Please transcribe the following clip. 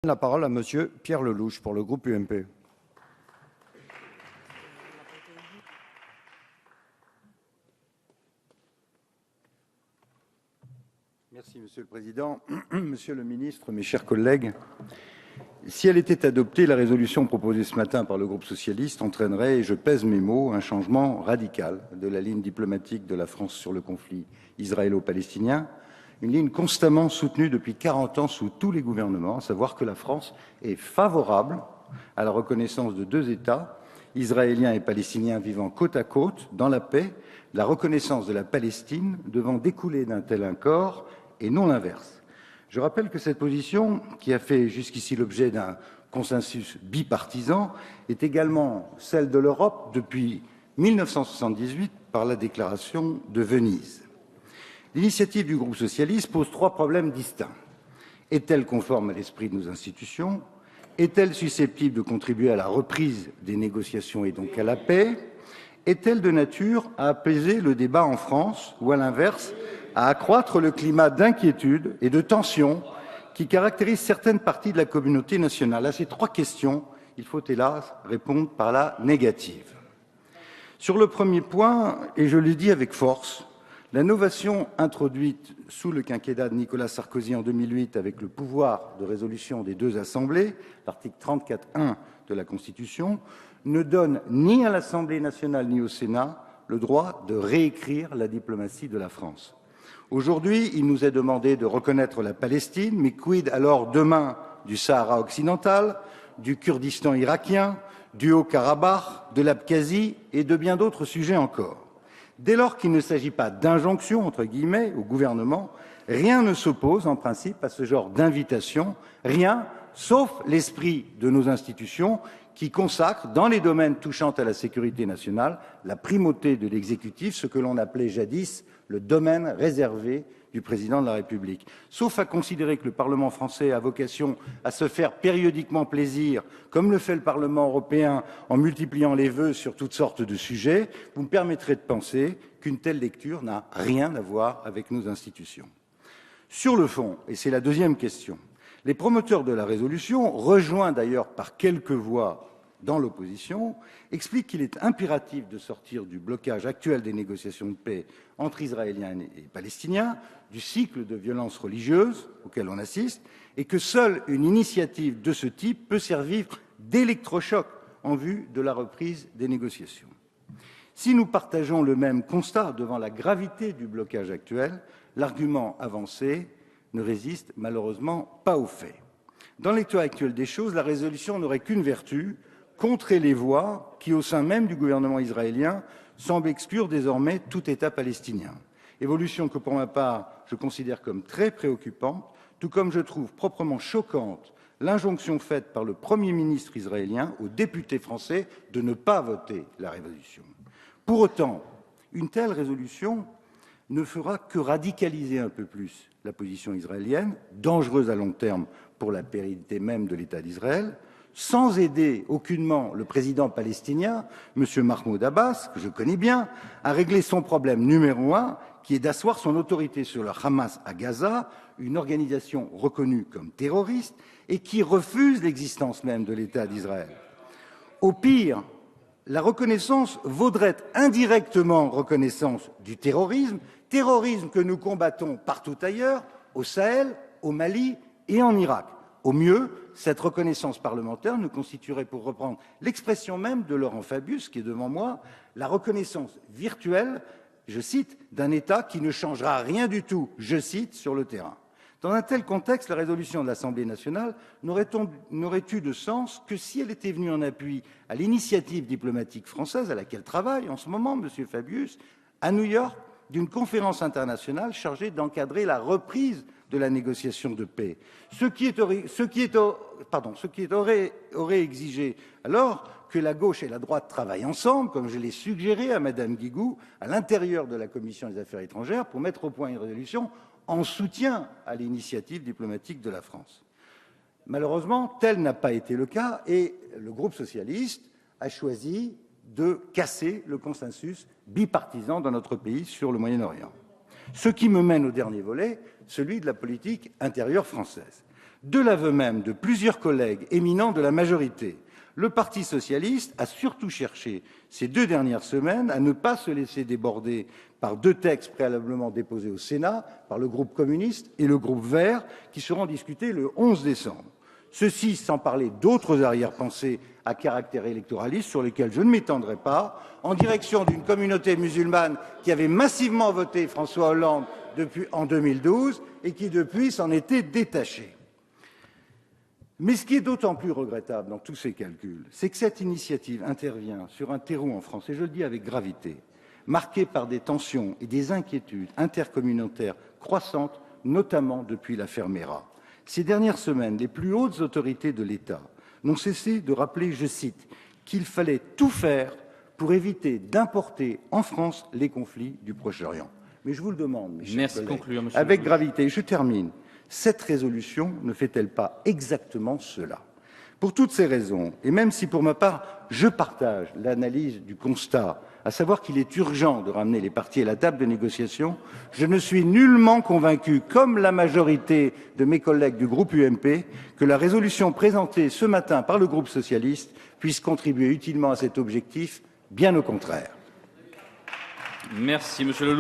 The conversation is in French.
La parole à Monsieur Pierre Lellouche pour le groupe UMP. Merci Monsieur le Président, Monsieur le Ministre, mes chers collègues. Si elle était adoptée, la résolution proposée ce matin par le groupe socialiste entraînerait, et je pèse mes mots, un changement radical de la ligne diplomatique de la France sur le conflit israélo-palestinien, une ligne constamment soutenue depuis 40 ans sous tous les gouvernements, à savoir que la France est favorable à la reconnaissance de deux États, israéliens et palestiniens vivant côte à côte, dans la paix, la reconnaissance de la Palestine devant découler d'un tel accord et non l'inverse. Je rappelle que cette position, qui a fait jusqu'ici l'objet d'un consensus bipartisan, est également celle de l'Europe depuis 1978 par la déclaration de Venise. L'initiative du groupe socialiste pose trois problèmes distincts. Est-elle conforme à l'esprit de nos institutions? Est-elle susceptible de contribuer à la reprise des négociations et donc à la paix? Est-elle de nature à apaiser le débat en France ou, à l'inverse, à accroître le climat d'inquiétude et de tension qui caractérise certaines parties de la communauté nationale? À ces trois questions, il faut hélas répondre par la négative. Sur le premier point, et je le dis avec force, la novation introduite sous le quinquennat de Nicolas Sarkozy en 2008 avec le pouvoir de résolution des deux assemblées, l'article 34.1 de la Constitution, ne donne ni à l'Assemblée nationale ni au Sénat le droit de réécrire la diplomatie de la France. Aujourd'hui, il nous est demandé de reconnaître la Palestine, mais quid alors demain du Sahara occidental, du Kurdistan irakien, du Haut-Karabakh, de l'Abkhazie et de bien d'autres sujets encore? Dès lors qu'il ne s'agit pas d'injonction, entre guillemets, au gouvernement, rien ne s'oppose en principe à ce genre d'invitation, rien, sauf l'esprit de nos institutions qui consacre, dans les domaines touchant à la sécurité nationale, la primauté de l'exécutif, ce que l'on appelait jadis le domaine réservé du président de la République. Sauf à considérer que le Parlement français a vocation à se faire périodiquement plaisir, comme le fait le Parlement européen en multipliant les vœux sur toutes sortes de sujets, vous me permettrez de penser qu'une telle lecture n'a rien à voir avec nos institutions. Sur le fond, et c'est la deuxième question, les promoteurs de la résolution, rejoints d'ailleurs par quelques voix dans l'opposition, expliquent qu'il est impératif de sortir du blocage actuel des négociations de paix entre Israéliens et Palestiniens, du cycle de violences religieuses auquel on assiste, et que seule une initiative de ce type peut servir d'électrochoc en vue de la reprise des négociations. Si nous partageons le même constat devant la gravité du blocage actuel, l'argument avancé ne résiste malheureusement pas aux faits. Dans l'état actuel des choses, la résolution n'aurait qu'une vertu, contrer les voix qui, au sein même du gouvernement israélien, semblent exclure désormais tout État palestinien. Évolution que, pour ma part, je considère comme très préoccupante, tout comme je trouve proprement choquante l'injonction faite par le Premier ministre israélien aux députés français de ne pas voter la résolution. Pour autant, une telle résolution ne fera que radicaliser un peu plus la position israélienne, dangereuse à long terme pour la pérennité même de l'État d'Israël, sans aider aucunement le président palestinien, M. Mahmoud Abbas, que je connais bien, à régler son problème numéro un, qui est d'asseoir son autorité sur le Hamas à Gaza, une organisation reconnue comme terroriste et qui refuse l'existence même de l'État d'Israël. Au pire, la reconnaissance vaudrait indirectement reconnaissance du terrorisme, terrorisme que nous combattons partout ailleurs, au Sahel, au Mali et en Irak. Au mieux, cette reconnaissance parlementaire nous constituerait, pour reprendre l'expression même de Laurent Fabius, qui est devant moi, la reconnaissance virtuelle, je cite, d'un État qui ne changera rien du tout, je cite, sur le terrain. Dans un tel contexte, la résolution de l'Assemblée nationale n'aurait eu de sens que si elle était venue en appui à l'initiative diplomatique française à laquelle travaille en ce moment M. Fabius, à New York, d'une conférence internationale chargée d'encadrer la reprise de la négociation de paix. Ce qui aurait exigé alors que la gauche et la droite travaillent ensemble, comme je l'ai suggéré à Mme Guigou, à l'intérieur de la Commission des affaires étrangères, pour mettre au point une résolution en soutien à l'initiative diplomatique de la France. Malheureusement, tel n'a pas été le cas et le groupe socialiste a choisi de casser le consensus bipartisan dans notre pays sur le Moyen-Orient. Ce qui me mène au dernier volet, celui de la politique intérieure française. De l'aveu même de plusieurs collègues éminents de la majorité, le Parti socialiste a surtout cherché ces 2 dernières semaines à ne pas se laisser déborder par 2 textes préalablement déposés au Sénat par le groupe communiste et le groupe vert qui seront discutés le 11 décembre. Ceci sans parler d'autres arrière-pensées à caractère électoraliste sur lesquelles je ne m'étendrai pas, en direction d'une communauté musulmane qui avait massivement voté François Hollande en 2012 et qui depuis s'en était détachée. Mais ce qui est d'autant plus regrettable dans tous ces calculs, c'est que cette initiative intervient sur un terreau en France, et je le dis avec gravité, marqué par des tensions et des inquiétudes intercommunautaires croissantes, notamment depuis l'affaire Mera. Ces dernières semaines, les plus hautes autorités de l'État n'ont cessé de rappeler, je cite, qu'il fallait tout faire pour éviter d'importer en France les conflits du Proche-Orient. Mais je vous le demande, mes chers collègues, conclure, avec gravité, et je termine, cette résolution ne fait-elle pas exactement cela? Pour toutes ces raisons, et même si pour ma part, je partage l'analyse du constat, à savoir qu'il est urgent de ramener les parties à la table de négociation, je ne suis nullement convaincu, comme la majorité de mes collègues du groupe UMP, que la résolution présentée ce matin par le groupe socialiste puisse contribuer utilement à cet objectif, bien au contraire. Merci, Monsieur Leloup.